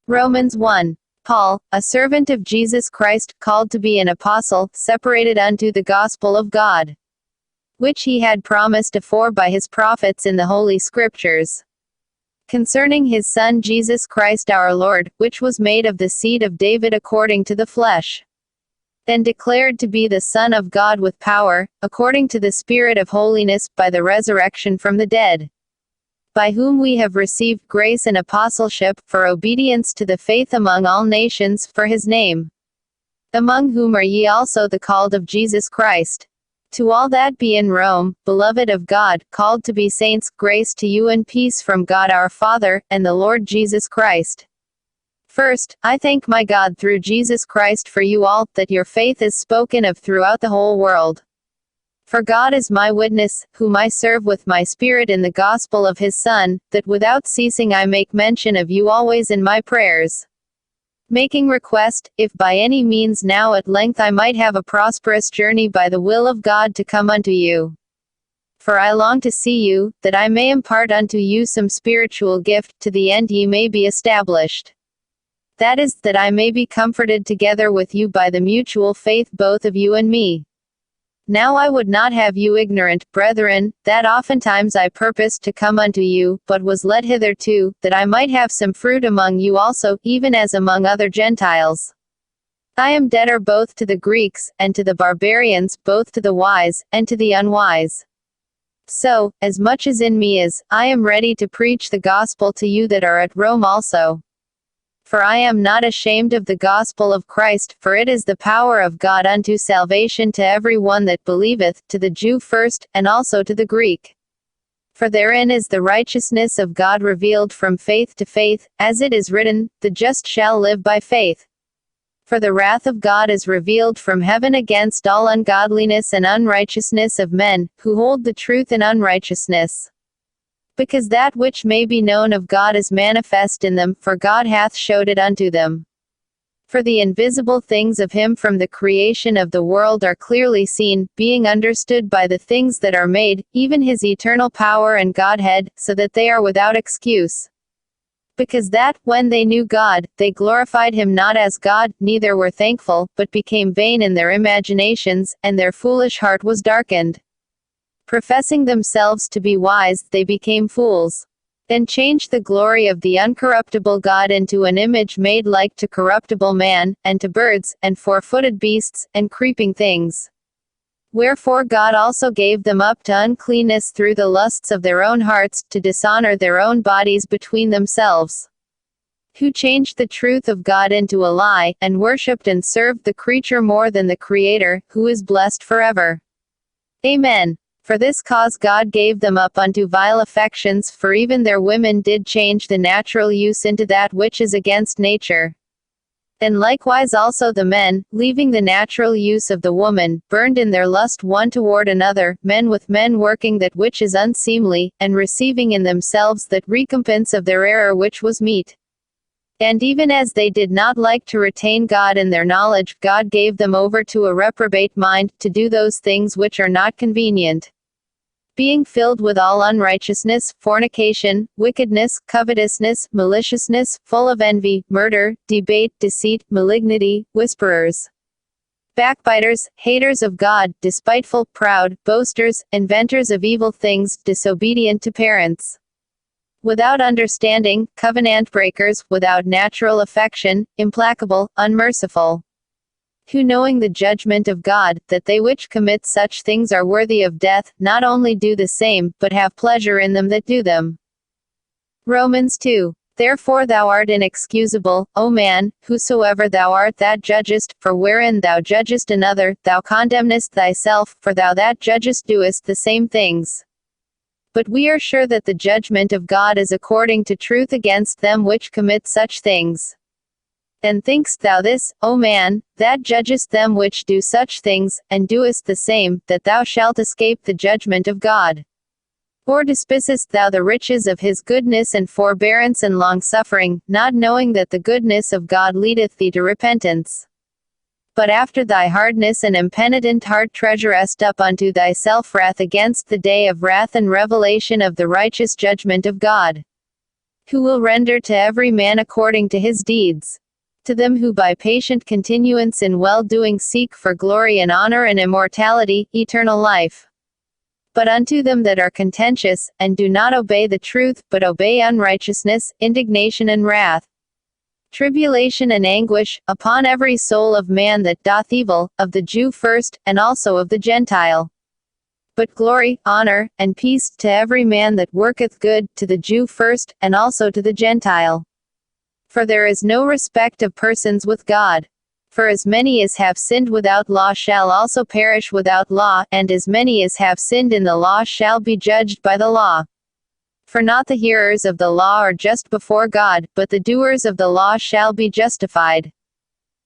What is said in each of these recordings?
Romans 1. Paul, a servant of Jesus Christ, called to be an apostle, separated unto the gospel of God, which he had promised afore by his prophets in the holy scriptures, concerning his Son Jesus Christ our Lord, which was made of the seed of David according to the flesh, and declared to be the Son of God with power, according to the Spirit of holiness, by the resurrection from the dead, by whom we have received grace and apostleship, for obedience to the faith among all nations, for his name, among whom are ye also the called of Jesus Christ. To all that be in Rome, beloved of God, called to be saints, grace to you and peace from God our Father, and the Lord Jesus Christ. First, I thank my God through Jesus Christ for you all, that your faith is spoken of throughout the whole world. For God is my witness, whom I serve with my spirit in the gospel of his Son, that without ceasing I make mention of you always in my prayers, making request, if by any means now at length I might have a prosperous journey by the will of God to come unto you. For I long to see you, that I may impart unto you some spiritual gift, to the end ye may be established. That is, that I may be comforted together with you by the mutual faith both of you and me. Now I would not have you ignorant, brethren, that oftentimes I purposed to come unto you, but was led hitherto, that I might have some fruit among you also, even as among other Gentiles. I am debtor both to the Greeks, and to the barbarians, both to the wise, and to the unwise. So, as much as in me is, I am ready to preach the gospel to you that are at Rome also. For I am not ashamed of the gospel of Christ, for it is the power of God unto salvation to every one that believeth, to the Jew first, and also to the Greek. For therein is the righteousness of God revealed from faith to faith, as it is written, the just shall live by faith. For the wrath of God is revealed from heaven against all ungodliness and unrighteousness of men, who hold the truth in unrighteousness. Because that which may be known of God is manifest in them, for God hath showed it unto them. For the invisible things of him from the creation of the world are clearly seen, being understood by the things that are made, even his eternal power and Godhead, so that they are without excuse. Because that, when they knew God, they glorified him not as God, neither were thankful, but became vain in their imaginations, and their foolish heart was darkened. Professing themselves to be wise, they became fools, and changed the glory of the uncorruptible God into an image made like to corruptible man, and to birds, and four-footed beasts, and creeping things. Wherefore God also gave them up to uncleanness through the lusts of their own hearts, to dishonor their own bodies between themselves. Who changed the truth of God into a lie, and worshipped and served the creature more than the Creator, who is blessed forever. Amen. For this cause God gave them up unto vile affections, for even their women did change the natural use into that which is against nature. And likewise also the men, leaving the natural use of the woman, burned in their lust one toward another, men with men working that which is unseemly, and receiving in themselves that recompense of their error which was meet. And even as they did not like to retain God in their knowledge, God gave them over to a reprobate mind, to do those things which are not convenient. Being filled with all unrighteousness, fornication, wickedness, covetousness, maliciousness, full of envy, murder, debate, deceit, malignity, whisperers, backbiters, haters of God, despiteful, proud, boasters, inventors of evil things, disobedient to parents, without understanding, covenant breakers, without natural affection, implacable, unmerciful. Who knowing the judgment of God, that they which commit such things are worthy of death, not only do the same, but have pleasure in them that do them. Romans 2. Therefore thou art inexcusable, O man, whosoever thou art that judgest, for wherein thou judgest another, thou condemnest thyself, for thou that judgest doest the same things. But we are sure that the judgment of God is according to truth against them which commit such things. And think'st thou this, O man, that judgest them which do such things, and doest the same, that thou shalt escape the judgment of God? Or despisest thou the riches of his goodness and forbearance and longsuffering, not knowing that the goodness of God leadeth thee to repentance? But after thy hardness and impenitent heart treasurest up unto thyself wrath against the day of wrath and revelation of the righteous judgment of God, who will render to every man according to his deeds. To them who by patient continuance in well-doing seek for glory and honor and immortality, eternal life. But unto them that are contentious, and do not obey the truth, but obey unrighteousness, indignation and wrath, tribulation and anguish, upon every soul of man that doth evil, of the Jew first, and also of the Gentile. But glory, honor, and peace, to every man that worketh good, to the Jew first, and also to the Gentile. For there is no respect of persons with God. For as many as have sinned without law shall also perish without law, and as many as have sinned in the law shall be judged by the law. For not the hearers of the law are just before God, but the doers of the law shall be justified.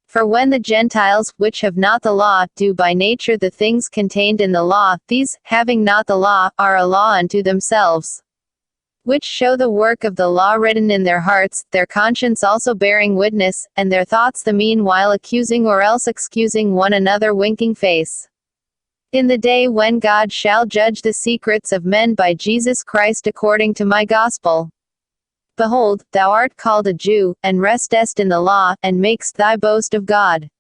For when the Gentiles, which have not the law, do by nature the things contained in the law, these, having not the law, are a law unto themselves, which show the work of the law written in their hearts, their conscience also bearing witness, and their thoughts the meanwhile accusing or else excusing one another winking face. In the day when God shall judge the secrets of men by Jesus Christ according to my gospel. Behold, thou art called a Jew, and restest in the law, and makest thy boast of God.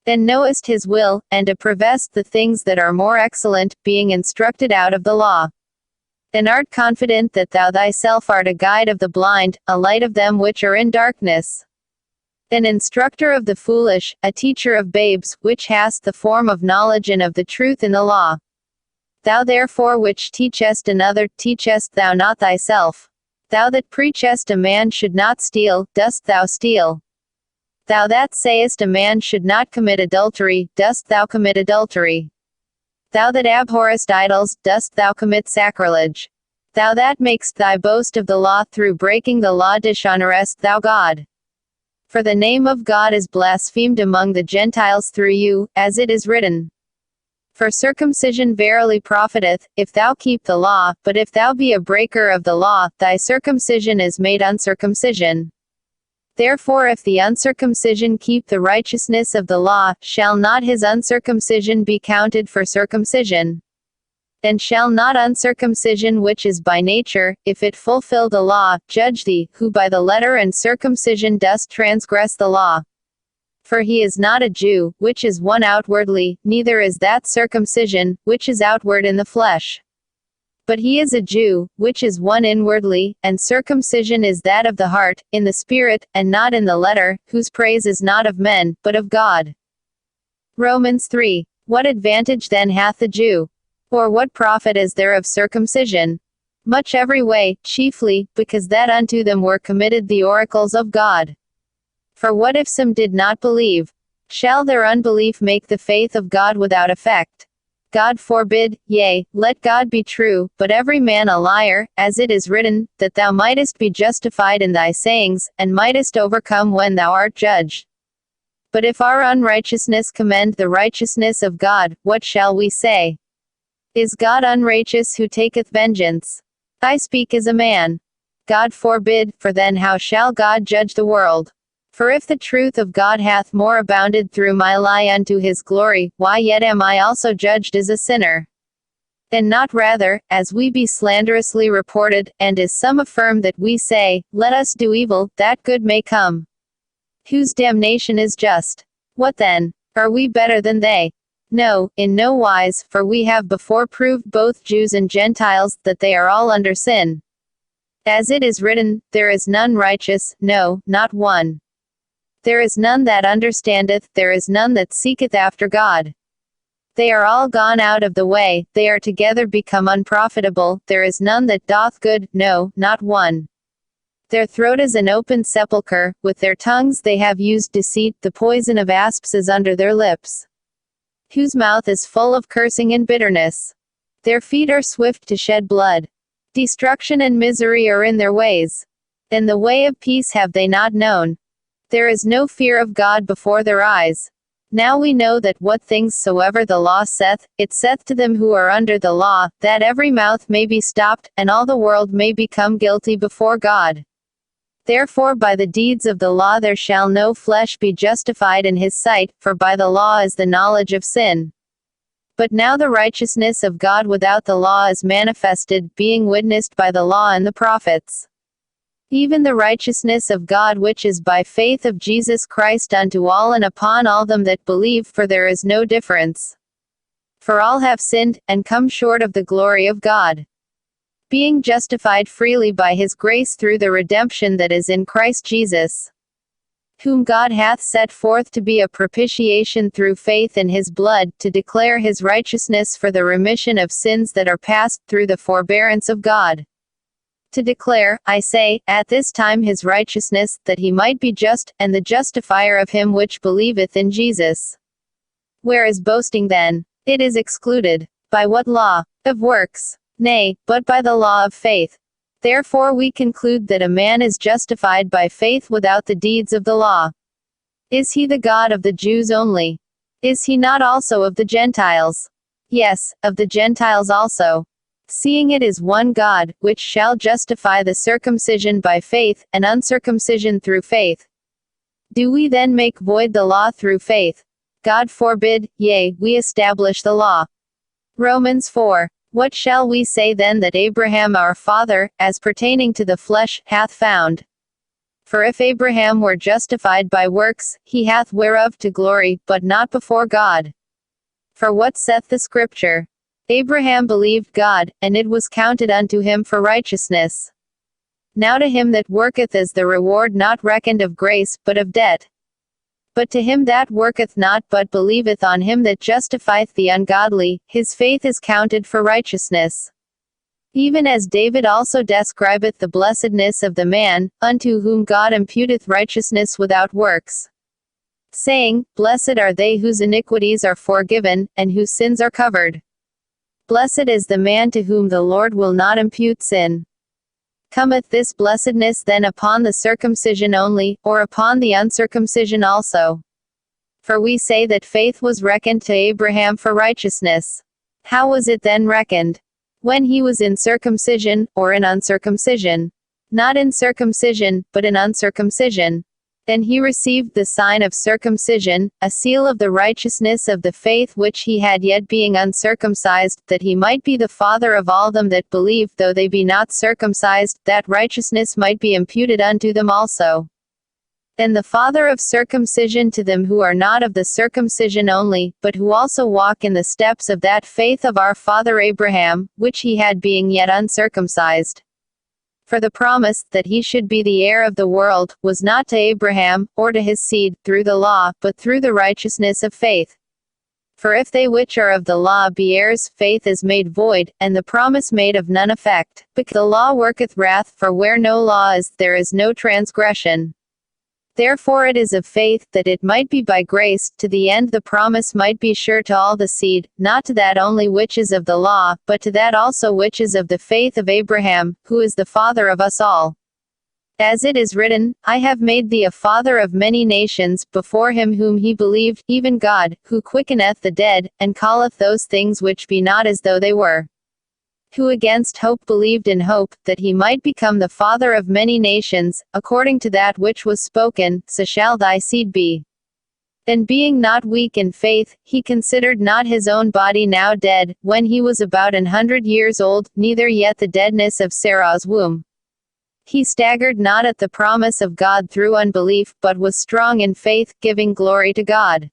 And knowest his will, and approvest the things that are more excellent, being instructed out of the law. And art confident that thou thyself art a guide of the blind, a light of them which are in darkness, an instructor of the foolish, a teacher of babes, which hast the form of knowledge and of the truth in the law. Thou therefore which teachest another, teachest thou not thyself? Thou that preachest a man should not steal, dost thou steal? Thou that sayest a man should not commit adultery, dost thou commit adultery? Thou that abhorrest idols, dost thou commit sacrilege? Thou that makest thy boast of the law through breaking the law, dishonorest thou God? For the name of God is blasphemed among the Gentiles through you, as it is written. For circumcision verily profiteth, if thou keep the law, but if thou be a breaker of the law, thy circumcision is made uncircumcision. Therefore if the uncircumcision keep the righteousness of the law, shall not his uncircumcision be counted for circumcision? And shall not uncircumcision which is by nature, if it fulfill the law, judge thee, who by the letter and circumcision dost transgress the law? For he is not a Jew, which is one outwardly, neither is that circumcision, which is outward in the flesh. But he is a Jew, which is one inwardly, and circumcision is that of the heart, in the spirit, and not in the letter, whose praise is not of men, but of God. Romans 3. What advantage then hath the Jew? Or what profit is there of circumcision? Much every way, chiefly, because that unto them were committed the oracles of God. For what if some did not believe? Shall their unbelief make the faith of God without effect? God forbid, yea, let God be true, but every man a liar, as it is written, that thou mightest be justified in thy sayings, and mightest overcome when thou art judged. But if our unrighteousness commend the righteousness of God, what shall we say? Is God unrighteous who taketh vengeance? I speak as a man. God forbid, for then how shall God judge the world? For if the truth of God hath more abounded through my lie unto his glory, why yet am I also judged as a sinner? And not rather, as we be slanderously reported, and as some affirm that we say, let us do evil, that good may come. Whose damnation is just. What then? Are we better than they? No, in no wise, for we have before proved both Jews and Gentiles, that they are all under sin. As it is written, there is none righteous, no, not one. There is none that understandeth, there is none that seeketh after God. They are all gone out of the way, they are together become unprofitable, there is none that doth good, no, not one. Their throat is an open sepulchre, with their tongues they have used deceit, the poison of asps is under their lips. Whose mouth is full of cursing and bitterness. Their feet are swift to shed blood. Destruction and misery are in their ways. And the way of peace have they not known. There is no fear of God before their eyes. Now we know that what things soever the law saith, it saith to them who are under the law, that every mouth may be stopped, and all the world may become guilty before God. Therefore by the deeds of the law there shall no flesh be justified in his sight, for by the law is the knowledge of sin. But now the righteousness of God without the law is manifested, being witnessed by the law and the prophets. even the righteousness of God which is by faith of Jesus Christ unto all and upon all them that believe, for there is no difference. For all have sinned, and come short of the glory of God, being justified freely by his grace through the redemption that is in Christ Jesus, whom God hath set forth to be a propitiation through faith in his blood, to declare his righteousness for the remission of sins that are past through the forbearance of God. To declare, I say, at this time his righteousness, that he might be just, and the justifier of him which believeth in Jesus. Where is boasting then? It is excluded. By what law? Of works? Nay, but by the law of faith. Therefore we conclude that a man is justified by faith without the deeds of the law. Is he the God of the Jews only? Is he not also of the Gentiles? Yes, of the Gentiles also. Seeing it is one God, which shall justify the circumcision by faith, and uncircumcision through faith. Do we then make void the law through faith? God forbid, yea, we establish the law. Romans 4. What shall we say then that Abraham our father, as pertaining to the flesh, hath found? For if Abraham were justified by works, he hath whereof to glory, but not before God. For what saith the Scripture? Abraham believed God, and it was counted unto him for righteousness. Now to him that worketh is the reward not reckoned of grace, but of debt. But to him that worketh not but believeth on him that justifieth the ungodly, his faith is counted for righteousness. Even as David also describeth the blessedness of the man, unto whom God imputeth righteousness without works, saying, Blessed are they whose iniquities are forgiven, and whose sins are covered. Blessed is the man to whom the Lord will not impute sin. Cometh this blessedness then upon the circumcision only, or upon the uncircumcision also? For we say that faith was reckoned to Abraham for righteousness. How was it then reckoned? When he was in circumcision, or in uncircumcision? Not in circumcision, but in uncircumcision. Then he received the sign of circumcision, a seal of the righteousness of the faith which he had yet being uncircumcised, that he might be the father of all them that believe, though they be not circumcised, that righteousness might be imputed unto them also. And the father of circumcision to them who are not of the circumcision only, but who also walk in the steps of that faith of our father Abraham, which he had being yet uncircumcised. For the promise, that he should be the heir of the world, was not to Abraham, or to his seed, through the law, but through the righteousness of faith. For if they which are of the law be heirs, faith is made void, and the promise made of none effect, because the law worketh wrath, for where no law is, there is no transgression. Therefore it is of faith, that it might be by grace, to the end the promise might be sure to all the seed, not to that only which is of the law, but to that also which is of the faith of Abraham, who is the father of us all. As it is written, I have made thee a father of many nations, before him whom he believed, even God, who quickeneth the dead, and calleth those things which be not as though they were. Who against hope believed in hope, that he might become the father of many nations, according to that which was spoken, so shall thy seed be. And being not weak in faith, he considered not his own body now dead, when he was about 100 years old, neither yet the deadness of Sarah's womb. He staggered not at the promise of God through unbelief, but was strong in faith, giving glory to God.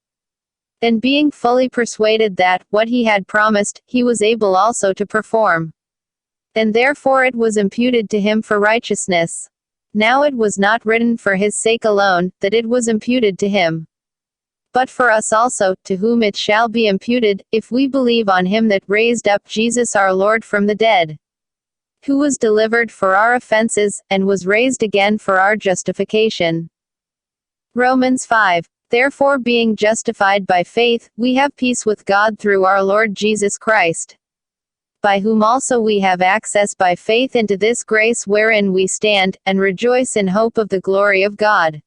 And being fully persuaded that, what he had promised, he was able also to perform. And therefore it was imputed to him for righteousness. Now it was not written for his sake alone, that it was imputed to him, but for us also, to whom it shall be imputed, if we believe on him that raised up Jesus our Lord from the dead, who was delivered for our offenses, and was raised again for our justification. Romans 5. Therefore being justified by faith, we have peace with God through our Lord Jesus Christ, by whom also we have access by faith into this grace wherein we stand, and rejoice in hope of the glory of God.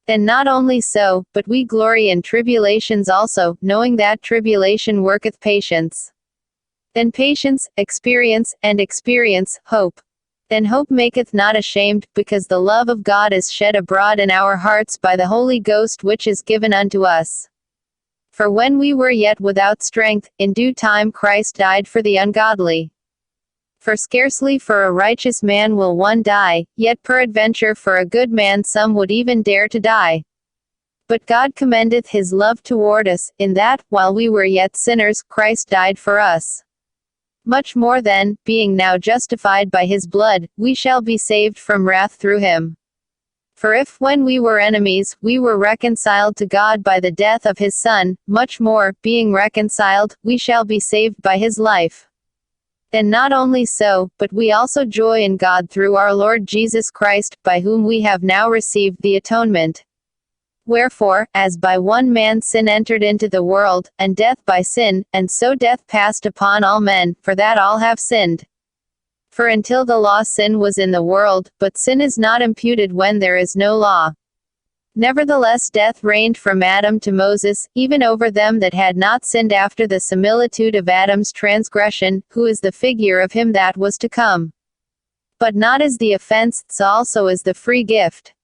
And not only so, but we glory in tribulations also, knowing that tribulation worketh patience. And patience, experience, and experience, hope. And hope maketh not ashamed, because the love of God is shed abroad in our hearts by the Holy Ghost which is given unto us. For when we were yet without strength, in due time Christ died for the ungodly. For scarcely for a righteous man will one die, yet peradventure for a good man some would even dare to die. But God commendeth his love toward us, in that, while we were yet sinners, Christ died for us. Much more then, being now justified by his blood, we shall be saved from wrath through him. For if, when we were enemies, we were reconciled to God by the death of his Son, much more, being reconciled, we shall be saved by his life. And not only so, but we also joy in God through our Lord Jesus Christ, by whom we have now received the atonement. Wherefore, as by one man sin entered into the world, and death by sin, and so death passed upon all men, for that all have sinned. For until the law sin was in the world, but sin is not imputed when there is no law. Nevertheless death reigned from Adam to Moses, even over them that had not sinned after the similitude of Adam's transgression, who is the figure of him that was to come. But not as the offense, so also as the free gift.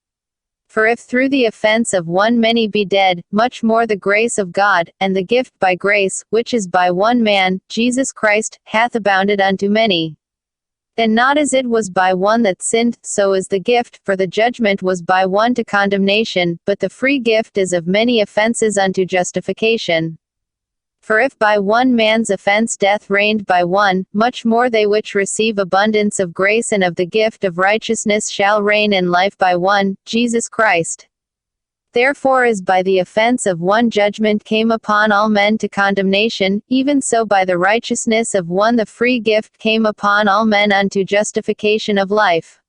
For if through the offense of one many be dead, much more the grace of God, and the gift by grace, which is by one man, Jesus Christ, hath abounded unto many. And not as it was by one that sinned, so is the gift, for the judgment was by one to condemnation, but the free gift is of many offenses unto justification. For if by one man's offense death reigned by one, much more they which receive abundance of grace and of the gift of righteousness shall reign in life by one, Jesus Christ. Therefore as by the offense of one judgment came upon all men to condemnation, even so by the righteousness of one the free gift came upon all men unto justification of life.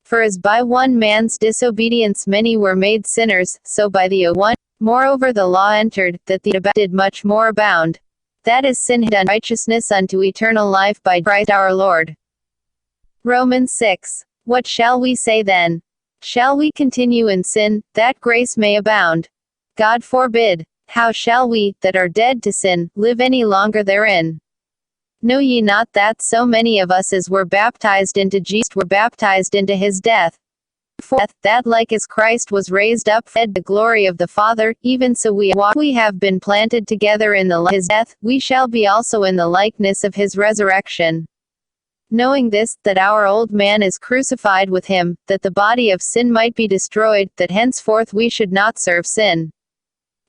For as by one man's disobedience many were made sinners, so by the one moreover the law entered, that the did much more abound. That is sin had unrighteousness unto eternal life by Christ our Lord. Romans 6. What shall we say then? Shall we continue in sin, that grace may abound? God forbid. How shall we, that are dead to sin, live any longer therein? Know ye not that so many of us as were baptized into Jesus were baptized into his death? For that like as Christ was raised up fed the glory of the Father, even so we have been planted together in his death, we shall be also in the likeness of his resurrection. Knowing this, that our old man is crucified with him, that the body of sin might be destroyed, that henceforth we should not serve sin.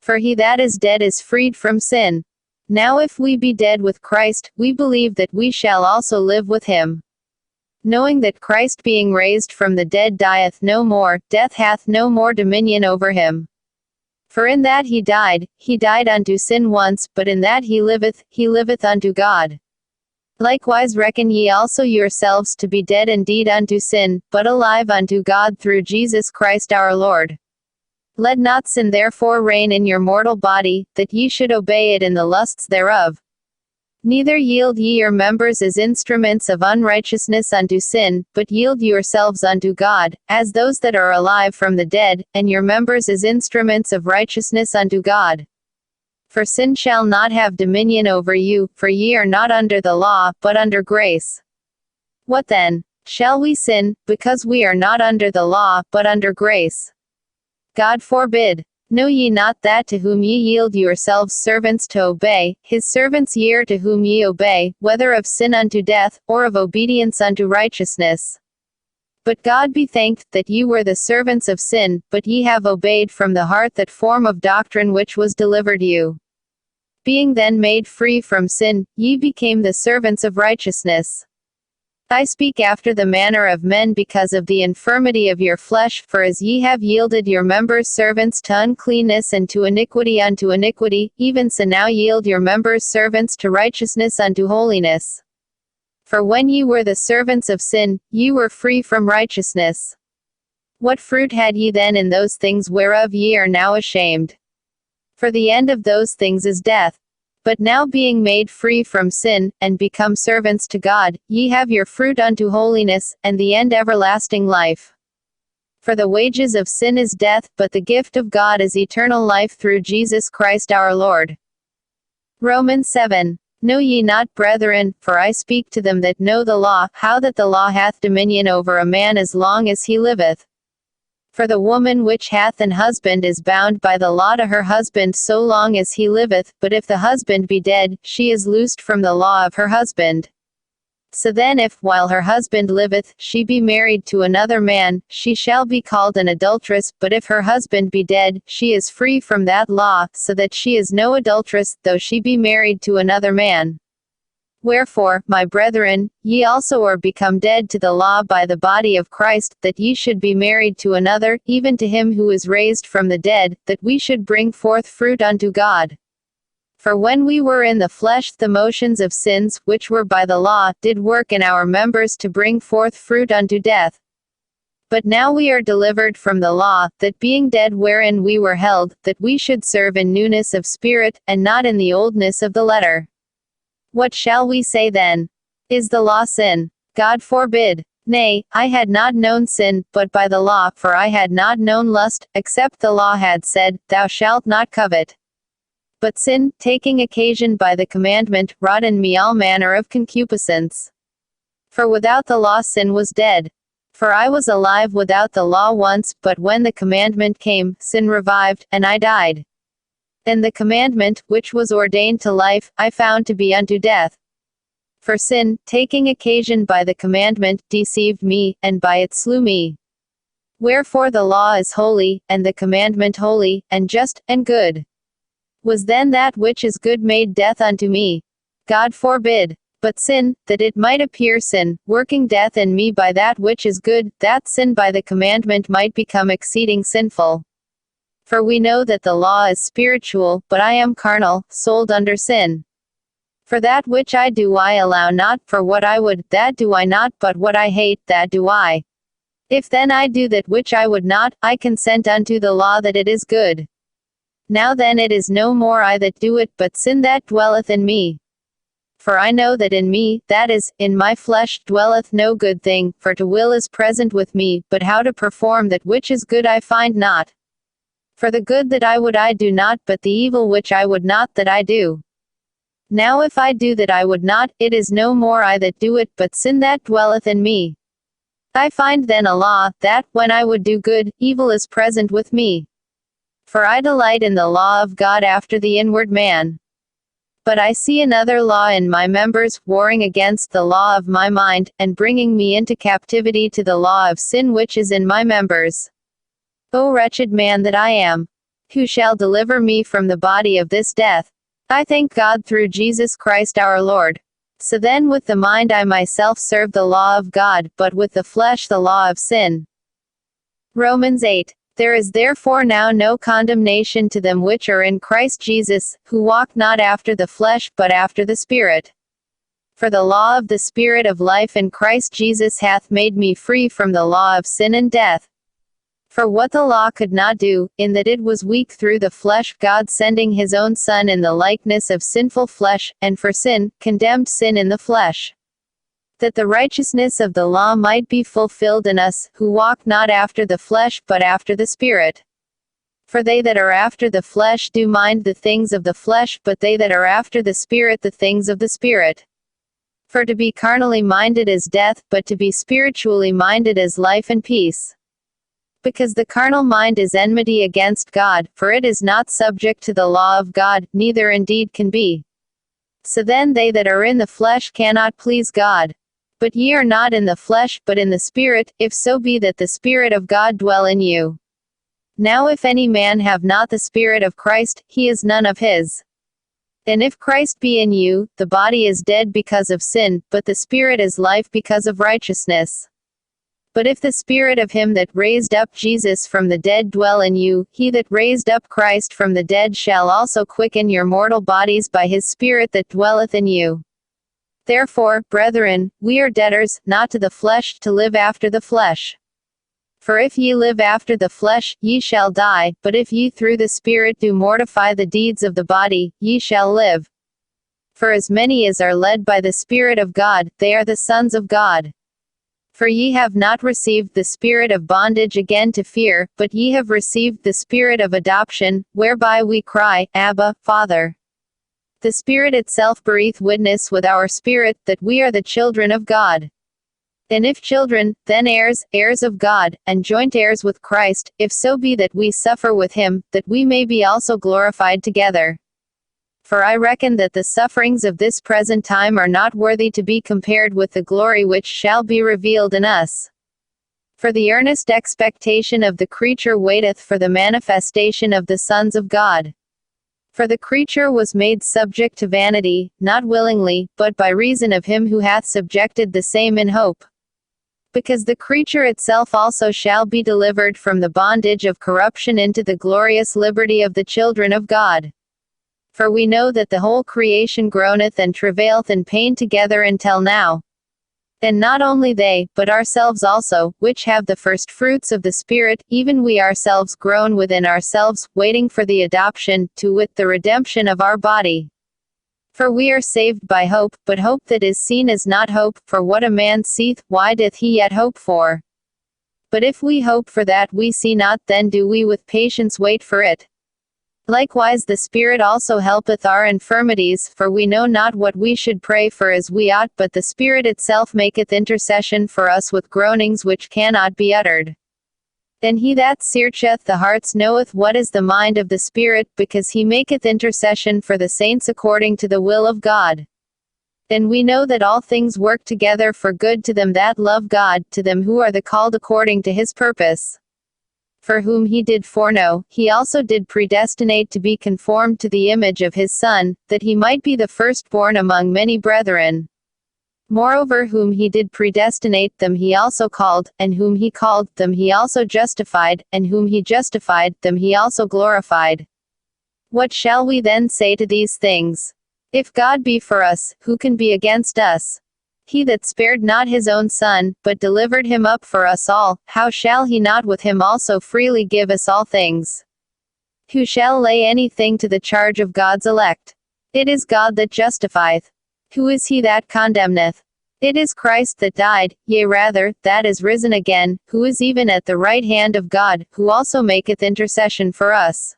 For he that is dead is freed from sin. Now if we be dead with Christ, we believe that we shall also live with him. Knowing that Christ being raised from the dead dieth no more, death hath no more dominion over him. For in that he died unto sin once, but in that he liveth unto God. Likewise reckon ye also yourselves to be dead indeed unto sin, but alive unto God through Jesus Christ our Lord. Let not sin therefore reign in your mortal body, that ye should obey it in the lusts thereof. Neither yield ye your members as instruments of unrighteousness unto sin, but yield yourselves unto God, as those that are alive from the dead, and your members as instruments of righteousness unto God. For sin shall not have dominion over you, for ye are not under the law, but under grace. What then? Shall we sin, because we are not under the law, but under grace? God forbid. Know ye not that to whom ye yield yourselves servants to obey, his servants ye are to whom ye obey, whether of sin unto death, or of obedience unto righteousness? But God be thanked, that ye were the servants of sin, but ye have obeyed from the heart that form of doctrine which was delivered you. Being then made free from sin, ye became the servants of righteousness. I speak after the manner of men because of the infirmity of your flesh, for as ye have yielded your members servants to uncleanness and to iniquity unto iniquity, even so now yield your members servants to righteousness unto holiness. For when ye were the servants of sin, ye were free from righteousness. What fruit had ye then in those things whereof ye are now ashamed? For the end of those things is death. But now being made free from sin, and become servants to God, ye have your fruit unto holiness, and the end everlasting life. For the wages of sin is death, but the gift of God is eternal life through Jesus Christ our Lord. Romans 7. Know ye not, brethren, for I speak to them that know the law, how that the law hath dominion over a man as long as he liveth. For the woman which hath an husband is bound by the law to her husband so long as he liveth, but if the husband be dead, she is loosed from the law of her husband. So then if, while her husband liveth, she be married to another man, she shall be called an adulteress, but if her husband be dead, she is free from that law, so that she is no adulteress, though she be married to another man. Wherefore, my brethren, ye also are become dead to the law by the body of Christ, that ye should be married to another, even to him who is raised from the dead, that we should bring forth fruit unto God. For when we were in the flesh, the motions of sins, which were by the law, did work in our members to bring forth fruit unto death. But now we are delivered from the law, that being dead wherein we were held, that we should serve in newness of spirit, and not in the oldness of the letter. What shall we say then? Is the law sin? God forbid. Nay, I had not known sin, but by the law, for I had not known lust, except the law had said, Thou shalt not covet. But sin, taking occasion by the commandment, wrought in me all manner of concupiscence. For without the law sin was dead. For I was alive without the law once, but when the commandment came, sin revived, and I died. And the commandment, which was ordained to life, I found to be unto death. For sin, taking occasion by the commandment, deceived me, and by it slew me. Wherefore the law is holy, and the commandment holy, and just, and good. Was then that which is good made death unto me? God forbid. But sin, that it might appear sin, working death in me by that which is good, that sin by the commandment might become exceeding sinful. For we know that the law is spiritual, but I am carnal, sold under sin. For that which I do I allow not, for what I would, that do I not, but what I hate, that do I. If then I do that which I would not, I consent unto the law that it is good. Now then it is no more I that do it, but sin that dwelleth in me. For I know that in me, that is, in my flesh, dwelleth no good thing, for to will is present with me, but how to perform that which is good I find not. For the good that I would I do not, but the evil which I would not that I do. Now if I do that I would not, it is no more I that do it, but sin that dwelleth in me. I find then a law, that, when I would do good, evil is present with me. For I delight in the law of God after the inward man. But I see another law in my members, warring against the law of my mind, and bringing me into captivity to the law of sin which is in my members. O wretched man that I am! Who shall deliver me from the body of this death? I thank God through Jesus Christ our Lord. So then with the mind I myself serve the law of God, but with the flesh the law of sin. Romans 8. There is therefore now no condemnation to them which are in Christ Jesus, who walk not after the flesh, but after the Spirit. For the law of the Spirit of life in Christ Jesus hath made me free from the law of sin and death. For what the law could not do, in that it was weak through the flesh, God sending his own Son in the likeness of sinful flesh, and for sin, condemned sin in the flesh. That the righteousness of the law might be fulfilled in us, who walk not after the flesh, but after the Spirit. For they that are after the flesh do mind the things of the flesh, but they that are after the Spirit the things of the Spirit. For to be carnally minded is death, but to be spiritually minded is life and peace. Because the carnal mind is enmity against God, for it is not subject to the law of God, neither indeed can be. So then they that are in the flesh cannot please God. But ye are not in the flesh, but in the Spirit, if so be that the Spirit of God dwell in you. Now if any man have not the Spirit of Christ, he is none of his. And if Christ be in you, the body is dead because of sin, but the Spirit is life because of righteousness. But if the Spirit of him that raised up Jesus from the dead dwell in you, he that raised up Christ from the dead shall also quicken your mortal bodies by his Spirit that dwelleth in you. Therefore, brethren, we are debtors, not to the flesh, to live after the flesh. For if ye live after the flesh, ye shall die, but if ye through the Spirit do mortify the deeds of the body, ye shall live. For as many as are led by the Spirit of God, they are the sons of God. For ye have not received the spirit of bondage again to fear, but ye have received the Spirit of adoption, whereby we cry, Abba, Father. The Spirit itself beareth witness with our spirit, that we are the children of God. And if children, then heirs, heirs of God, and joint heirs with Christ, if so be that we suffer with him, that we may be also glorified together. For I reckon that the sufferings of this present time are not worthy to be compared with the glory which shall be revealed in us. For the earnest expectation of the creature waiteth for the manifestation of the sons of God. For the creature was made subject to vanity, not willingly, but by reason of him who hath subjected the same in hope. Because the creature itself also shall be delivered from the bondage of corruption into the glorious liberty of the children of God. For we know that the whole creation groaneth and travaileth in pain together until now. And not only they, but ourselves also, which have the first fruits of the Spirit, even we ourselves groan within ourselves, waiting for the adoption, to wit, the redemption of our body. For we are saved by hope, but hope that is seen is not hope, for what a man seeth, why doth he yet hope for? But if we hope for that we see not, then do we with patience wait for it. Likewise the Spirit also helpeth our infirmities, for we know not what we should pray for as we ought, but the Spirit itself maketh intercession for us with groanings which cannot be uttered. Then he that searcheth the hearts knoweth what is the mind of the Spirit, because he maketh intercession for the saints according to the will of God. Then we know that all things work together for good to them that love God, to them who are the called according to his purpose. For whom he did foreknow, he also did predestinate to be conformed to the image of his Son, that he might be the firstborn among many brethren. Moreover, whom he did predestinate, them he also called, and whom he called, them he also justified, and whom he justified, them he also glorified. What shall we then say to these things? If God be for us, who can be against us? He that spared not his own Son, but delivered him up for us all, how shall he not with him also freely give us all things? Who shall lay anything to the charge of God's elect? It is God that justifieth. Who is he that condemneth? It is Christ that died, yea rather, that is risen again, who is even at the right hand of God, who also maketh intercession for us.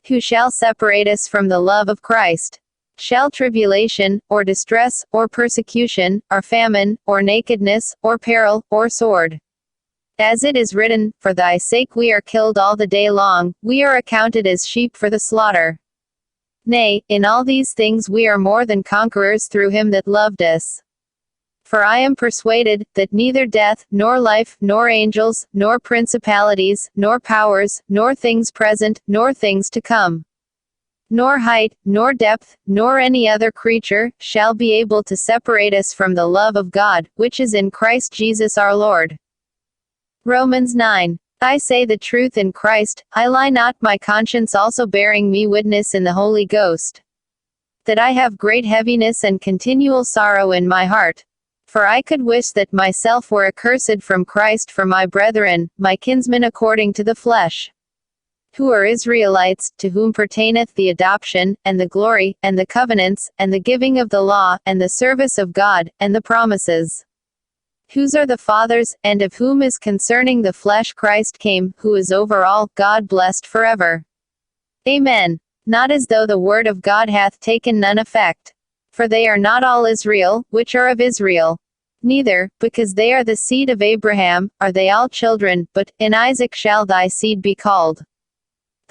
Who shall separate us from the love of Christ? Shall tribulation, or distress, or persecution, or famine, or nakedness, or peril, or sword? As it is written, for thy sake we are killed all the day long, we are accounted as sheep for the slaughter. Nay, in all these things we are more than conquerors through him that loved us. For I am persuaded, that neither death, nor life, nor angels, nor principalities, nor powers, nor things present, nor things to come, nor height, nor depth, nor any other creature, shall be able to separate us from the love of God, which is in Christ Jesus our Lord. Romans 9. I say the truth in Christ, I lie not, my conscience also bearing me witness in the Holy Ghost, that I have great heaviness and continual sorrow in my heart. For I could wish that myself were accursed from Christ for my brethren, my kinsmen according to the flesh, who are Israelites, to whom pertaineth the adoption, and the glory, and the covenants, and the giving of the law, and the service of God, and the promises, whose are the fathers, and of whom is concerning the flesh Christ came, who is over all, God blessed forever. Amen. Not as though the word of God hath taken none effect. For they are not all Israel, which are of Israel. Neither, because they are the seed of Abraham, are they all children, but, in Isaac shall thy seed be called.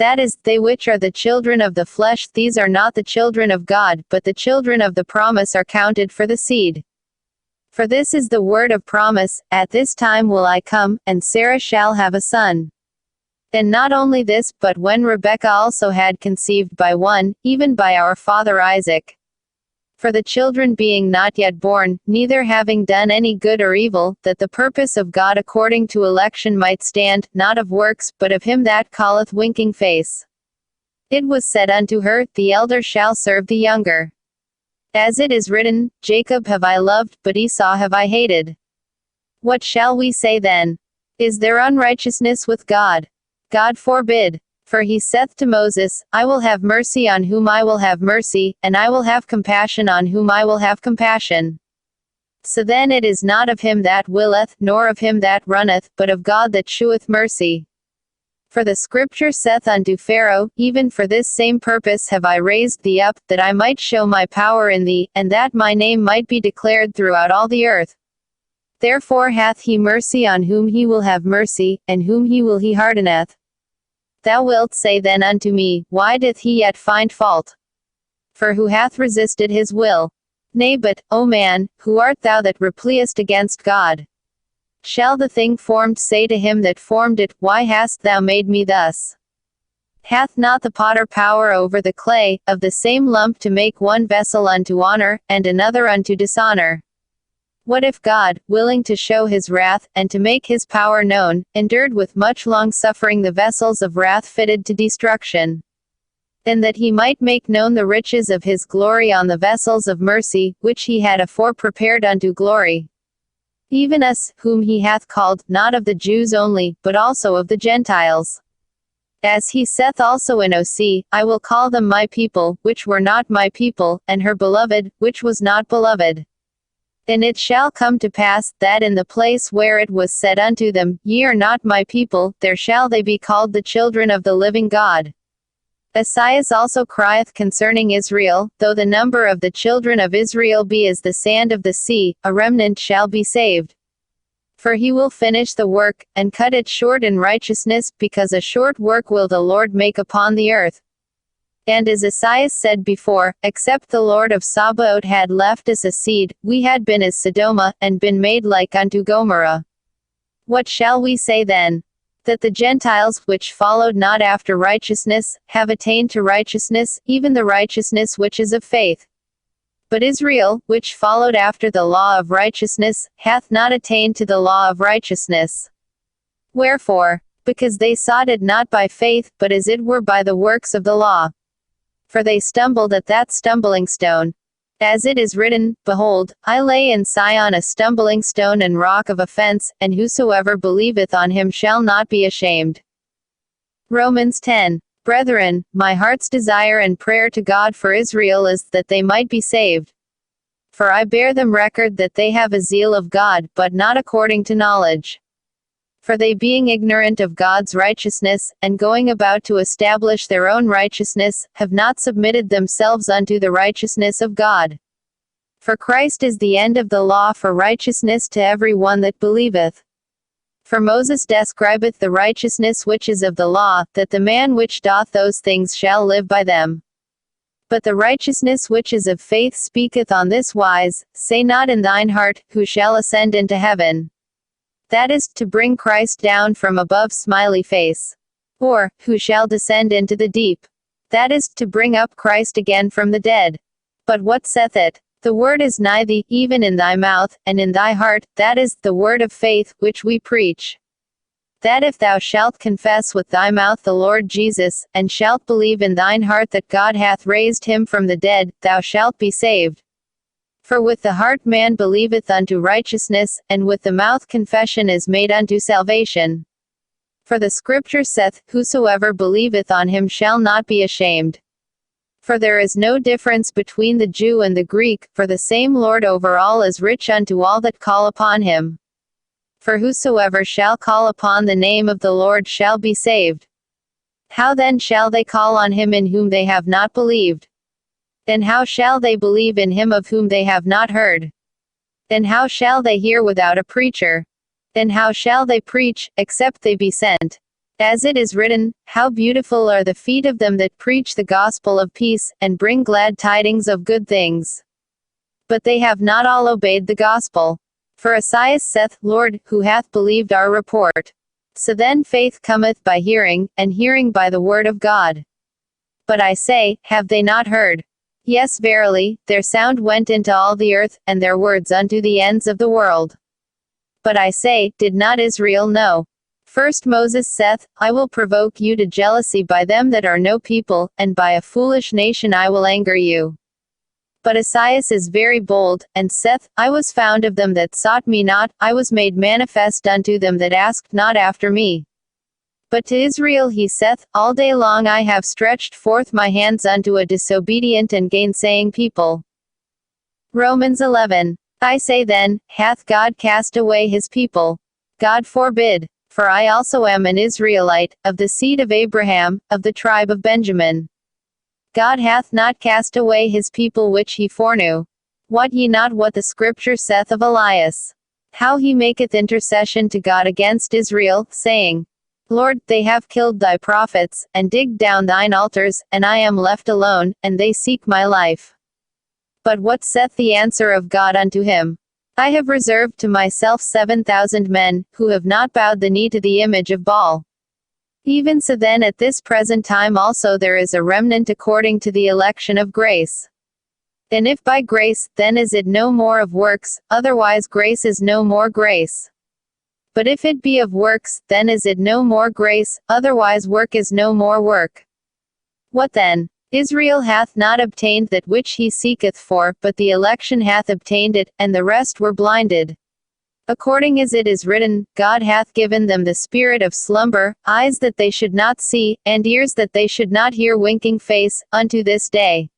That is, they which are the children of the flesh, these are not the children of God, but the children of the promise are counted for the seed. For this is the word of promise, at this time will I come, and Sarah shall have a son. And not only this, but when Rebekah also had conceived by one, even by our father Isaac. For the children being not yet born, neither having done any good or evil, that the purpose of God according to election might stand, not of works, but of him that calleth winking face. It was said unto her, the elder shall serve the younger. As it is written, Jacob have I loved, but Esau have I hated. What shall we say then? Is there unrighteousness with God? God forbid. For he saith to Moses, I will have mercy on whom I will have mercy, and I will have compassion on whom I will have compassion. So then it is not of him that willeth, nor of him that runneth, but of God that sheweth mercy. For the scripture saith unto Pharaoh, even for this same purpose have I raised thee up, that I might show my power in thee, and that my name might be declared throughout all the earth. Therefore hath he mercy on whom he will have mercy, and whom he will he hardeneth. Thou wilt say then unto me, why doth he yet find fault? For who hath resisted his will? Nay but, O man, who art thou that repliest against God? Shall the thing formed say to him that formed it, Why hast thou made me thus? Hath not the potter power over the clay, of the same lump to make one vessel unto honor, and another unto dishonor? What if God, willing to show his wrath, and to make his power known, endured with much long suffering the vessels of wrath fitted to destruction? And that he might make known the riches of his glory on the vessels of mercy, which he had afore prepared unto glory. Even us, whom he hath called, not of the Jews only, but also of the Gentiles. As he saith also in Osee, I will call them my people, which were not my people, and her beloved, which was not beloved. And it shall come to pass, that in the place where it was said unto them, Ye are not my people, there shall they be called the children of the living God. Esaias also crieth concerning Israel, Though the number of the children of Israel be as the sand of the sea, a remnant shall be saved. For he will finish the work, and cut it short in righteousness, because a short work will the Lord make upon the earth. And as Esaias said before, except the Lord of Sabaoth had left us a seed, we had been as Sodoma, and been made like unto Gomorrah. What shall we say then? That the Gentiles, which followed not after righteousness, have attained to righteousness, even the righteousness which is of faith. But Israel, which followed after the law of righteousness, hath not attained to the law of righteousness. Wherefore? Because they sought it not by faith, but as it were by the works of the law. For they stumbled at that stumbling stone. As it is written, Behold, I lay in Sion a stumbling stone and rock of offense, and whosoever believeth on him shall not be ashamed. Romans 10. Brethren, my heart's desire and prayer to God for Israel is, that they might be saved. For I bear them record that they have a zeal of God, but not according to knowledge. For they being ignorant of God's righteousness, and going about to establish their own righteousness, have not submitted themselves unto the righteousness of God. For Christ is the end of the law for righteousness to every one that believeth. For Moses describeth the righteousness which is of the law, that the man which doth those things shall live by them. But the righteousness which is of faith speaketh on this wise, Say not in thine heart, Who shall ascend into heaven? That is, to bring Christ down from above smiley face. Or, who shall descend into the deep? That is, to bring up Christ again from the dead. But what saith it? The word is nigh thee, even in thy mouth, and in thy heart, that is, the word of faith, which we preach. That if thou shalt confess with thy mouth the Lord Jesus, and shalt believe in thine heart that God hath raised him from the dead, thou shalt be saved. For with the heart man believeth unto righteousness, and with the mouth confession is made unto salvation. For the Scripture saith, Whosoever believeth on him shall not be ashamed. For there is no difference between the Jew and the Greek, for the same Lord over all is rich unto all that call upon him. For whosoever shall call upon the name of the Lord shall be saved. How then shall they call on him in whom they have not believed? And how shall they believe in him of whom they have not heard? And how shall they hear without a preacher? And how shall they preach, except they be sent? As it is written, How beautiful are the feet of them that preach the gospel of peace, and bring glad tidings of good things. But they have not all obeyed the gospel. For Esaias saith, Lord, who hath believed our report? So then faith cometh by hearing, and hearing by the word of God. But I say, have they not heard? Yes verily, their sound went into all the earth, and their words unto the ends of the world. But I say, did not Israel know? First Moses saith, I will provoke you to jealousy by them that are no people, and by a foolish nation I will anger you. But Esaias is very bold, and saith, I was found of them that sought me not, I was made manifest unto them that asked not after me. But to Israel he saith, All day long I have stretched forth my hands unto a disobedient and gainsaying people. Romans 11. I say then, hath God cast away his people? God forbid. For I also am an Israelite, of the seed of Abraham, of the tribe of Benjamin. God hath not cast away his people which he foreknew. Wot ye not what the Scripture saith of Elias? How he maketh intercession to God against Israel, saying, Lord, they have killed thy prophets, and digged down thine altars, and I am left alone, and they seek my life. But what saith the answer of God unto him? I have reserved to myself 7,000 men, who have not bowed the knee to the image of Baal. Even so then at this present time also there is a remnant according to the election of grace. And if by grace, then is it no more of works, otherwise grace is no more grace. But if it be of works, then is it no more grace, otherwise work is no more work. What then? Israel hath not obtained that which he seeketh for, but the election hath obtained it, and the rest were blinded. According as it is written, God hath given them the spirit of slumber, eyes that they should not see, and ears that they should not hear, winking face, unto this day.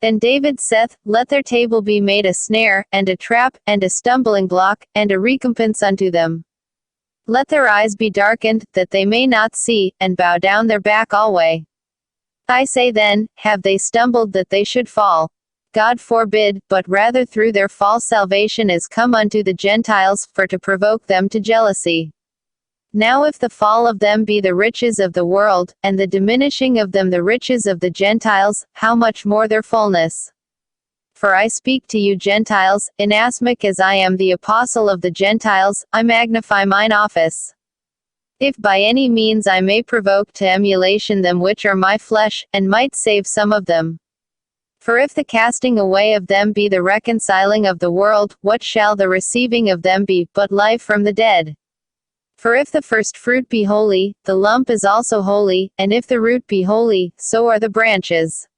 And David saith, Let their table be made a snare, and a trap, and a stumbling block, and a recompense unto them. Let their eyes be darkened, that they may not see, and bow down their back alway. I say then, have they stumbled that they should fall? God forbid, but rather through their fall salvation is come unto the Gentiles, for to provoke them to jealousy. Now if the fall of them be the riches of the world, and the diminishing of them the riches of the Gentiles, how much more their fullness? For I speak to you Gentiles, inasmuch as I am the apostle of the Gentiles, I magnify mine office. If by any means I may provoke to emulation them which are my flesh, and might save some of them. For if the casting away of them be the reconciling of the world, what shall the receiving of them be, but life from the dead? For if the first fruit be holy, the lump is also holy, and if the root be holy, so are the branches.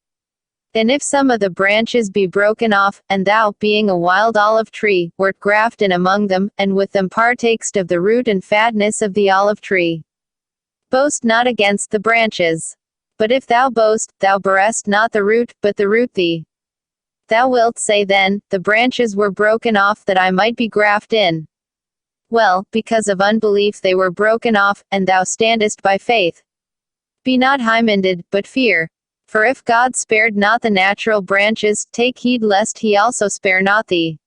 And if some of the branches be broken off, and thou, being a wild olive tree, wert grafted among them, and with them partakest of the root and fatness of the olive tree. Boast not against the branches. But if thou boast, thou bearest not the root, but the root thee. Thou wilt say then, the branches were broken off that I might be grafted in. Well, because of unbelief they were broken off, and thou standest by faith. Be not high-minded, but fear. For if God spared not the natural branches, take heed lest he also spare not thee.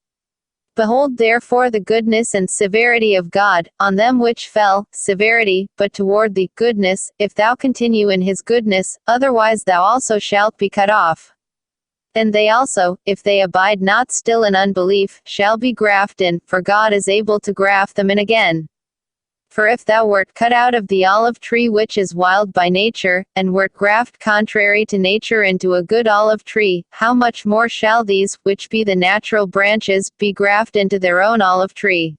Behold therefore the goodness and severity of God, on them which fell, severity, but toward thee, goodness, if thou continue in his goodness, otherwise thou also shalt be cut off. And they also, if they abide not still in unbelief, shall be grafted in, for God is able to graft them in again. For if thou wert cut out of the olive tree which is wild by nature, and wert grafted contrary to nature into a good olive tree, how much more shall these, which be the natural branches, be grafted into their own olive tree?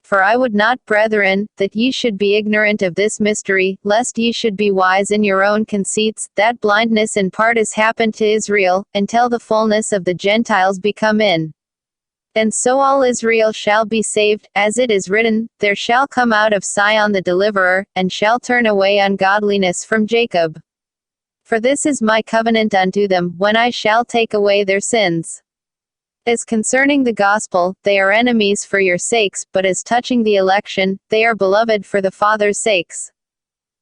For I would not, brethren, that ye should be ignorant of this mystery, lest ye should be wise in your own conceits, that blindness in part is happened to Israel, until the fullness of the Gentiles be come in. And so all Israel shall be saved, as it is written, There shall come out of Sion the deliverer, and shall turn away ungodliness from Jacob. For this is my covenant unto them, when I shall take away their sins. As concerning the gospel, they are enemies for your sakes, but as touching the election, they are beloved for the Father's sakes.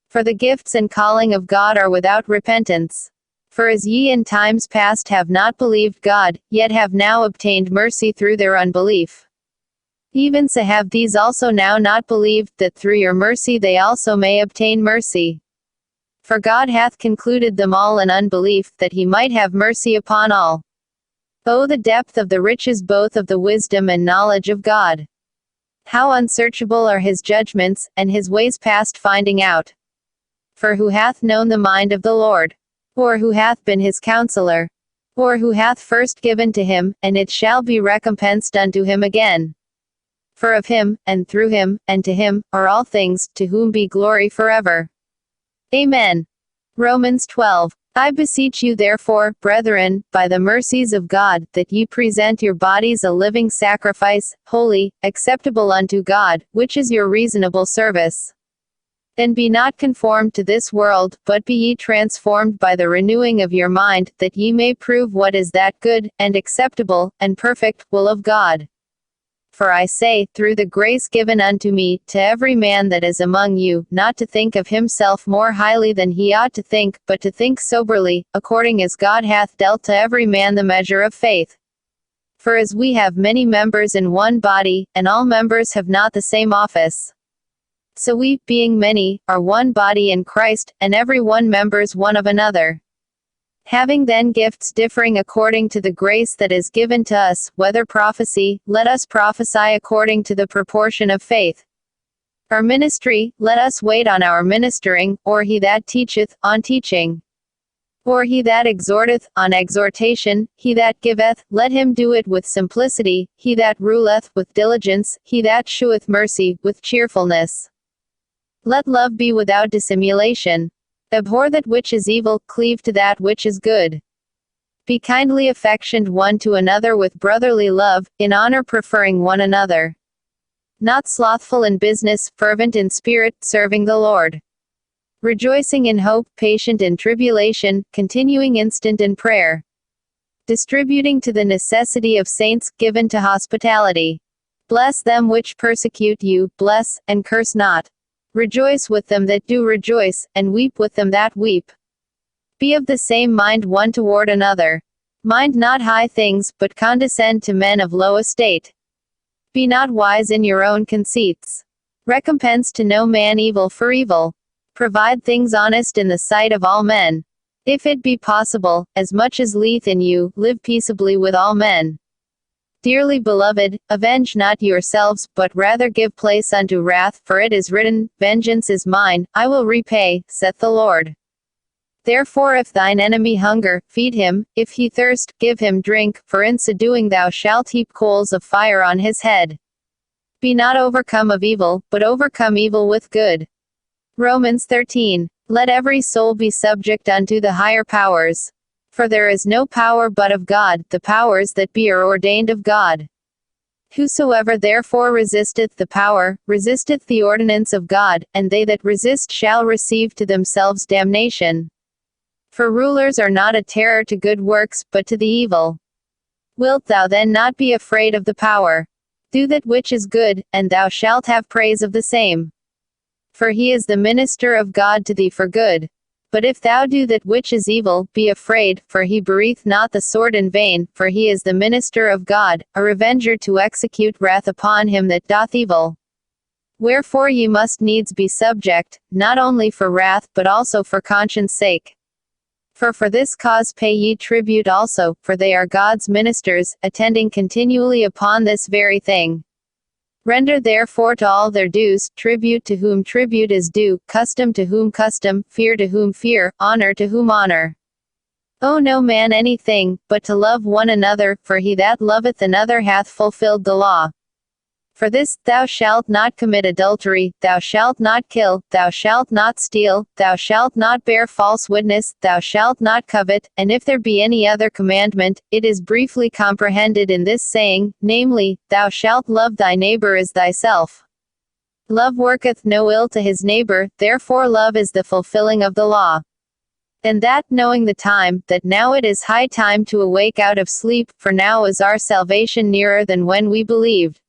For the gifts and calling of God are without repentance. For as ye in times past have not believed God, yet have now obtained mercy through their unbelief. Even so have these also now not believed, that through your mercy they also may obtain mercy. For God hath concluded them all in unbelief, that he might have mercy upon all. Oh, the depth of the riches both of the wisdom and knowledge of God! How unsearchable are his judgments, and his ways past finding out! For who hath known the mind of the Lord? Or who hath been his counselor? Or who hath first given to him, and it shall be recompensed unto him again? For of him, and through him, and to him, are all things, to whom be glory forever. Amen. Romans 12. I beseech you therefore, brethren, by the mercies of God, that ye present your bodies a living sacrifice, holy, acceptable unto God, which is your reasonable service. And be not conformed to this world, but be ye transformed by the renewing of your mind, that ye may prove what is that good, and acceptable, and perfect will of God. For I say, through the grace given unto me, to every man that is among you, not to think of himself more highly than he ought to think, but to think soberly, according as God hath dealt to every man the measure of faith. For as we have many members in one body, and all members have not the same office, So we, being many, are one body in Christ, and every one members one of another. Having then gifts differing according to the grace that is given to us, whether prophecy, let us prophesy according to the proportion of faith. Or ministry, let us wait on our ministering, or he that teacheth, on teaching. Or he that exhorteth, on exhortation, he that giveth, let him do it with simplicity, he that ruleth, with diligence, he that sheweth mercy, with cheerfulness. Let love be without dissimulation. Abhor that which is evil, cleave to that which is good. Be kindly affectioned one to another with brotherly love, in honor preferring one another. Not slothful in business, fervent in spirit, serving the Lord. Rejoicing in hope, patient in tribulation, continuing instant in prayer. Distributing to the necessity of saints, given to hospitality. Bless them which persecute you, bless, and curse not. Rejoice with them that do rejoice, and weep with them that weep. Be of the same mind one toward another. Mind not high things, but condescend to men of low estate. Be not wise in your own conceits. Recompense to no man evil for evil. Provide things honest in the sight of all men. If it be possible, as much as lieth in you, live peaceably with all men. Dearly beloved, avenge not yourselves, but rather give place unto wrath, for it is written, Vengeance is mine, I will repay, saith the Lord. Therefore if thine enemy hunger, feed him, if he thirst, give him drink, for in so doing thou shalt heap coals of fire on his head. Be not overcome of evil, but overcome evil with good. Romans 13. Let every soul be subject unto the higher powers. For there is no power but of God, the powers that be are ordained of God. Whosoever therefore resisteth the power, resisteth the ordinance of God, and they that resist shall receive to themselves damnation. For rulers are not a terror to good works, but to the evil. Wilt thou then not be afraid of the power? Do that which is good, and thou shalt have praise of the same. For he is the minister of God to thee for good. But if thou do that which is evil, be afraid, for he breathed not the sword in vain, for he is the minister of God, a revenger to execute wrath upon him that doth evil. Wherefore ye must needs be subject, not only for wrath, but also for conscience sake. For this cause pay ye tribute also, for they are God's ministers, attending continually upon this very thing. Render therefore to all their dues, tribute to whom tribute is due, custom to whom custom, fear to whom fear, honor to whom honor. Owe no man anything, but to love one another, for he that loveth another hath fulfilled the law. For this, thou shalt not commit adultery, thou shalt not kill, thou shalt not steal, thou shalt not bear false witness, thou shalt not covet, and if there be any other commandment, it is briefly comprehended in this saying, namely, thou shalt love thy neighbor as thyself. Love worketh no ill to his neighbor, therefore love is the fulfilling of the law. And that, knowing the time, that now it is high time to awake out of sleep, for now is our salvation nearer than when we believed.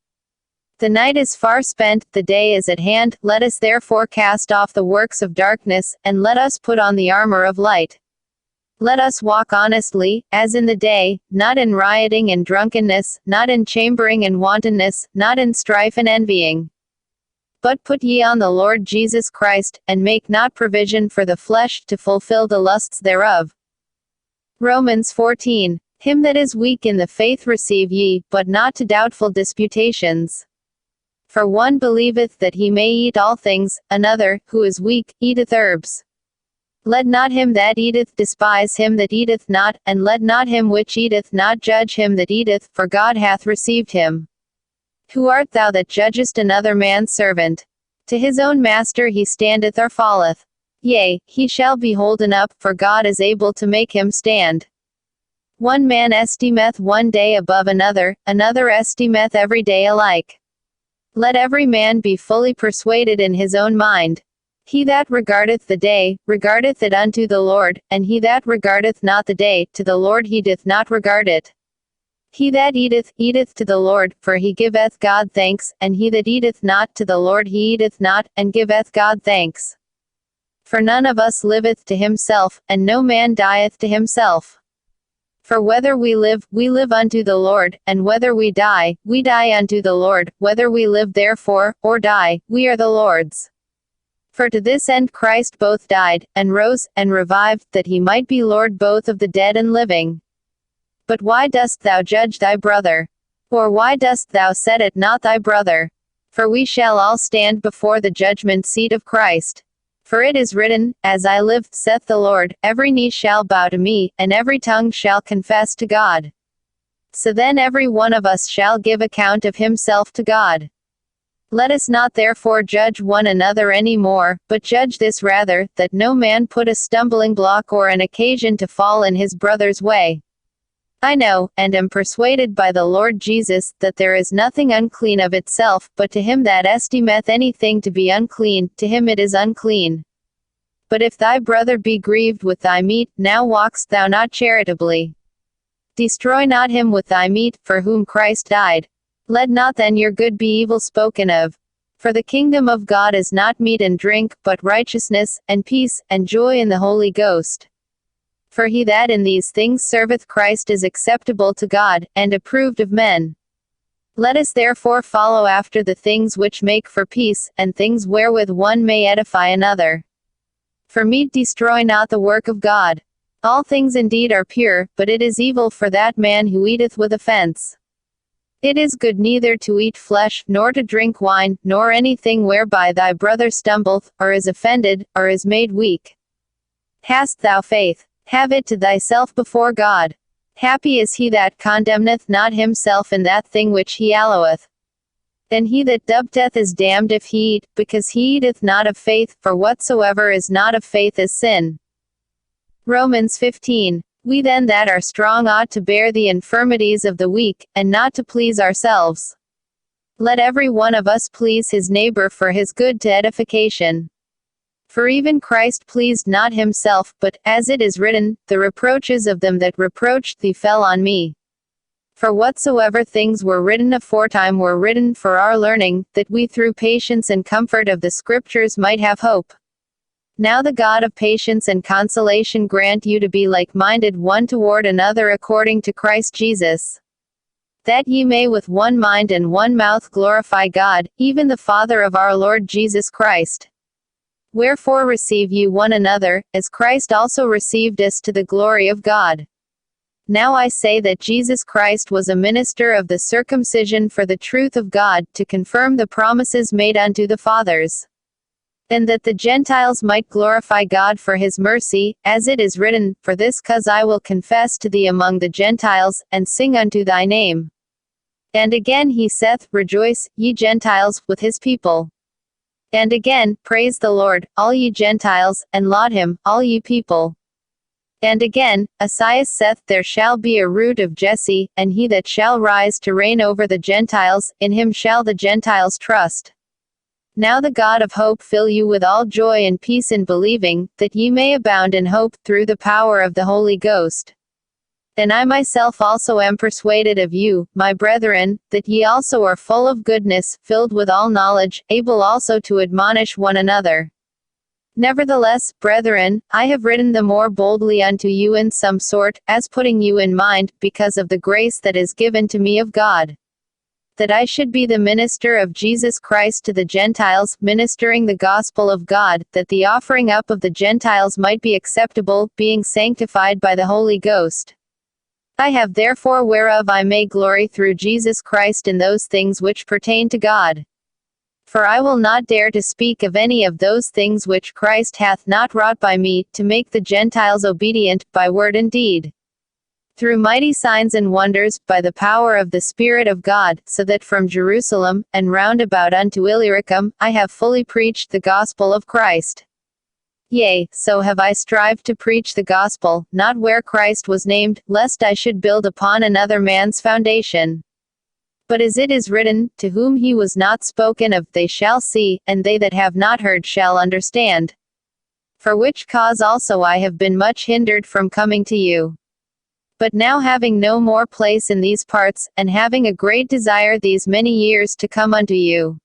The night is far spent, the day is at hand, let us therefore cast off the works of darkness, and let us put on the armor of light. Let us walk honestly, as in the day, not in rioting and drunkenness, not in chambering and wantonness, not in strife and envying. But put ye on the Lord Jesus Christ, and make not provision for the flesh, to fulfill the lusts thereof. Romans 14. Him that is weak in the faith receive ye, but not to doubtful disputations. For one believeth that he may eat all things, another, who is weak, eateth herbs. Let not him that eateth despise him that eateth not, and let not him which eateth not judge him that eateth, for God hath received him. Who art thou that judgest another man's servant? To his own master he standeth or falleth. Yea, he shall be holden up, for God is able to make him stand. One man estimeth one day above another, another estimeth every day alike. Let every man be fully persuaded in his own mind. He that regardeth the day, regardeth it unto the Lord, and he that regardeth not the day, to the Lord he doth not regard it. He that eateth, eateth to the Lord, for he giveth God thanks, and he that eateth not to the Lord he eateth not, and giveth God thanks. For none of us liveth to himself, and no man dieth to himself. For whether we live unto the Lord, and whether we die unto the Lord, whether we live therefore, or die, we are the Lord's. For to this end Christ both died, and rose, and revived, that he might be Lord both of the dead and living. But why dost thou judge thy brother? Or why dost thou set at naught thy brother? For we shall all stand before the judgment seat of Christ. For it is written, As I live, saith the Lord, every knee shall bow to me, and every tongue shall confess to God. So then every one of us shall give account of himself to God. Let us not therefore judge one another any more, but judge this rather, that no man put a stumbling block or an occasion to fall in his brother's way. I know, and am persuaded by the Lord Jesus, that there is nothing unclean of itself, but to him that esteemeth anything to be unclean, to him it is unclean. But if thy brother be grieved with thy meat, now walkst thou not charitably. Destroy not him with thy meat, for whom Christ died. Let not then your good be evil spoken of. For the kingdom of God is not meat and drink, but righteousness, and peace, and joy in the Holy Ghost. For he that in these things serveth Christ is acceptable to God, and approved of men. Let us therefore follow after the things which make for peace, and things wherewith one may edify another. For meat destroy not the work of God. All things indeed are pure, but it is evil for that man who eateth with offense. It is good neither to eat flesh, nor to drink wine, nor anything whereby thy brother stumbleth, or is offended, or is made weak. Hast thou faith? Have it to thyself before God. Happy is he that condemneth not himself in that thing which he alloweth. And he that doubteth is damned if he eat, because he eateth not of faith, for whatsoever is not of faith is sin. Romans 15. We then that are strong ought to bear the infirmities of the weak, and not to please ourselves. Let every one of us please his neighbor for his good to edification. For even Christ pleased not himself, but, as it is written, the reproaches of them that reproached thee fell on me. For whatsoever things were written aforetime were written for our learning, that we through patience and comfort of the Scriptures might have hope. Now the God of patience and consolation grant you to be like-minded one toward another according to Christ Jesus. That ye may with one mind and one mouth glorify God, even the Father of our Lord Jesus Christ. Wherefore receive ye one another, as Christ also received us to the glory of God. Now I say that Jesus Christ was a minister of the circumcision for the truth of God, to confirm the promises made unto the fathers. And that the Gentiles might glorify God for his mercy, as it is written, For this cause I will confess to thee among the Gentiles, and sing unto thy name. And again he saith, Rejoice, ye Gentiles, with his people. And again, Praise the Lord, all ye Gentiles, and laud him, all ye people. And again, Esaias saith, There shall be a root of Jesse, and he that shall rise to reign over the Gentiles, in him shall the Gentiles trust. Now the God of hope fill you with all joy and peace in believing, that ye may abound in hope, through the power of the Holy Ghost. And I myself also am persuaded of you, my brethren, that ye also are full of goodness, filled with all knowledge, able also to admonish one another. Nevertheless, brethren, I have written the more boldly unto you in some sort, as putting you in mind, because of the grace that is given to me of God, that I should be the minister of Jesus Christ to the Gentiles, ministering the gospel of God, that the offering up of the Gentiles might be acceptable, being sanctified by the Holy Ghost. I have therefore whereof I may glory through Jesus Christ in those things which pertain to God. For I will not dare to speak of any of those things which Christ hath not wrought by me, to make the Gentiles obedient, by word and deed, through mighty signs and wonders, by the power of the Spirit of God, so that from Jerusalem, and round about unto Illyricum, I have fully preached the gospel of Christ. Yea, so have I strived to preach the gospel, not where Christ was named, lest I should build upon another man's foundation. But as it is written, To whom he was not spoken of, they shall see, and they that have not heard shall understand. For which cause also I have been much hindered from coming to you. But now having no more place in these parts, and having a great desire these many years to come unto you,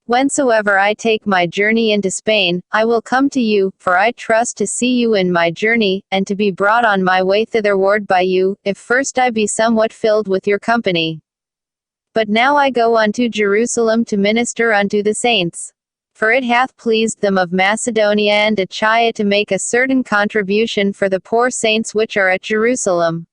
whensoever I take my journey into Spain, I will come to you, for I trust to see you in my journey, and to be brought on my way thitherward by you, if first I be somewhat filled with your company. But now I go unto Jerusalem to minister unto the saints. For it hath pleased them of Macedonia and Achaia to make a certain contribution for the poor saints which are at Jerusalem.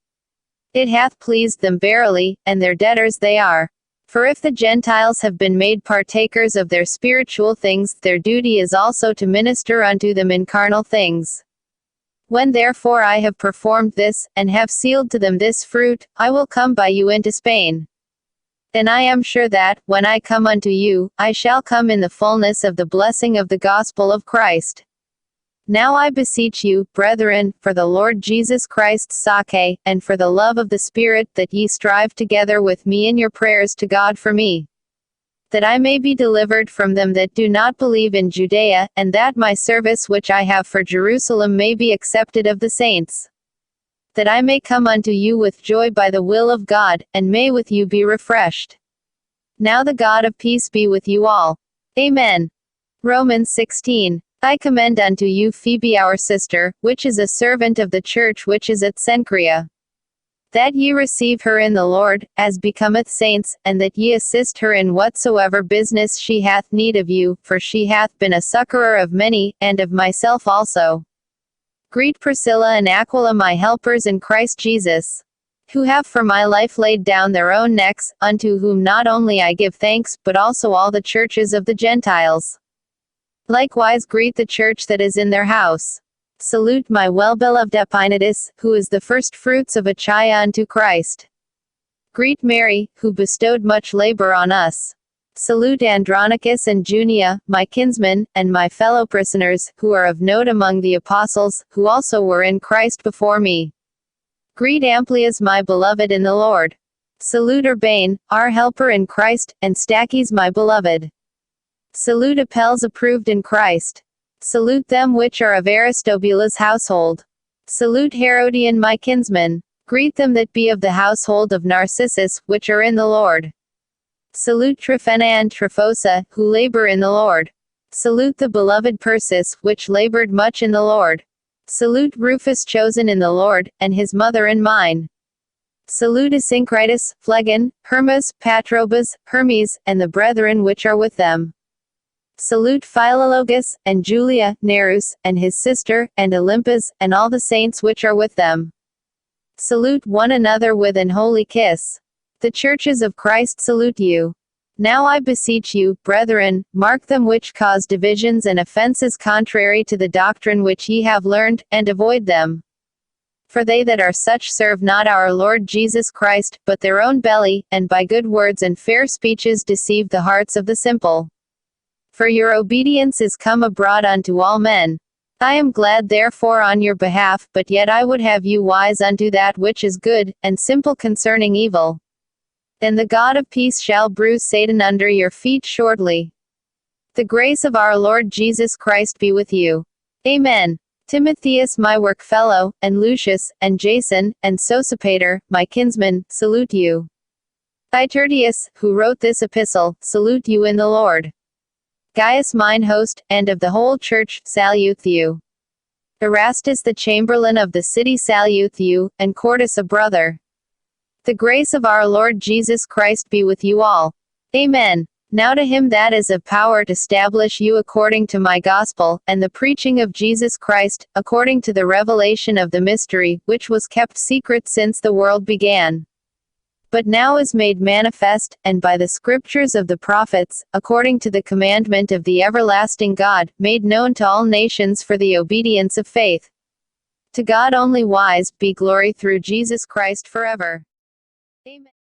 It hath pleased them verily, and their debtors they are. For if the Gentiles have been made partakers of their spiritual things, their duty is also to minister unto them in carnal things. When therefore I have performed this, and have sealed to them this fruit, I will come by you into Spain. And I am sure that, when I come unto you, I shall come in the fullness of the blessing of the gospel of Christ. Now I beseech you, brethren, for the Lord Jesus Christ's sake, and for the love of the Spirit, that ye strive together with me in your prayers to God for me, that I may be delivered from them that do not believe in Judea, and that my service which I have for Jerusalem may be accepted of the saints, that I may come unto you with joy by the will of God, and may with you be refreshed. Now the God of peace be with you all. Amen. Romans 16. I commend unto you Phoebe our sister, which is a servant of the church which is at Cenchrea, that ye receive her in the Lord, as becometh saints, and that ye assist her in whatsoever business she hath need of you, for she hath been a succorer of many, and of myself also. Greet Priscilla and Aquila my helpers in Christ Jesus, who have for my life laid down their own necks, unto whom not only I give thanks, but also all the churches of the Gentiles. Likewise greet the church that is in their house. Salute my well-beloved Epaenetus, who is the first fruits of Achaia unto Christ. Greet Mary, who bestowed much labor on us. Salute Andronicus and Junia, my kinsmen, and my fellow prisoners, who are of note among the apostles, who also were in Christ before me. Greet Amplias my beloved in the Lord. Salute Urbane, our helper in Christ, and Stachys my beloved. Salute Apelles approved in Christ. Salute them which are of Aristobulus' household. Salute Herodion my kinsman. Greet them that be of the household of Narcissus, which are in the Lord. Salute Tryphena and Tryphosa, who labor in the Lord. Salute the beloved Persis, which labored much in the Lord. Salute Rufus chosen in the Lord, and his mother and mine. Salute Asyncritus, Phlegon, Hermas, Patrobas, Hermes, and the brethren which are with them. Salute Philologus, and Julia, Nerus, and his sister, and Olympas, and all the saints which are with them. Salute one another with an holy kiss. The churches of Christ salute you. Now I beseech you, brethren, mark them which cause divisions and offenses contrary to the doctrine which ye have learned, and avoid them. For they that are such serve not our Lord Jesus Christ, but their own belly, and by good words and fair speeches deceive the hearts of the simple. For your obedience is come abroad unto all men. I am glad therefore on your behalf, but yet I would have you wise unto that which is good, and simple concerning evil. And the God of peace shall bruise Satan under your feet shortly. The grace of our Lord Jesus Christ be with you. Amen. Timotheus my workfellow, and Lucius, and Jason, and Sosipater, my kinsmen, salute you. Tertius, who wrote this epistle, salute you in the Lord. Gaius mine host, and of the whole church, salute you. Erastus the chamberlain of the city salute you, and Quartus a brother. The grace of our Lord Jesus Christ be with you all. Amen. Now to him that is of power to establish you according to my gospel, and the preaching of Jesus Christ, according to the revelation of the mystery, which was kept secret since the world began, but now is made manifest, and by the scriptures of the prophets, according to the commandment of the everlasting God, made known to all nations for the obedience of faith. To God only wise, be glory through Jesus Christ forever. Amen.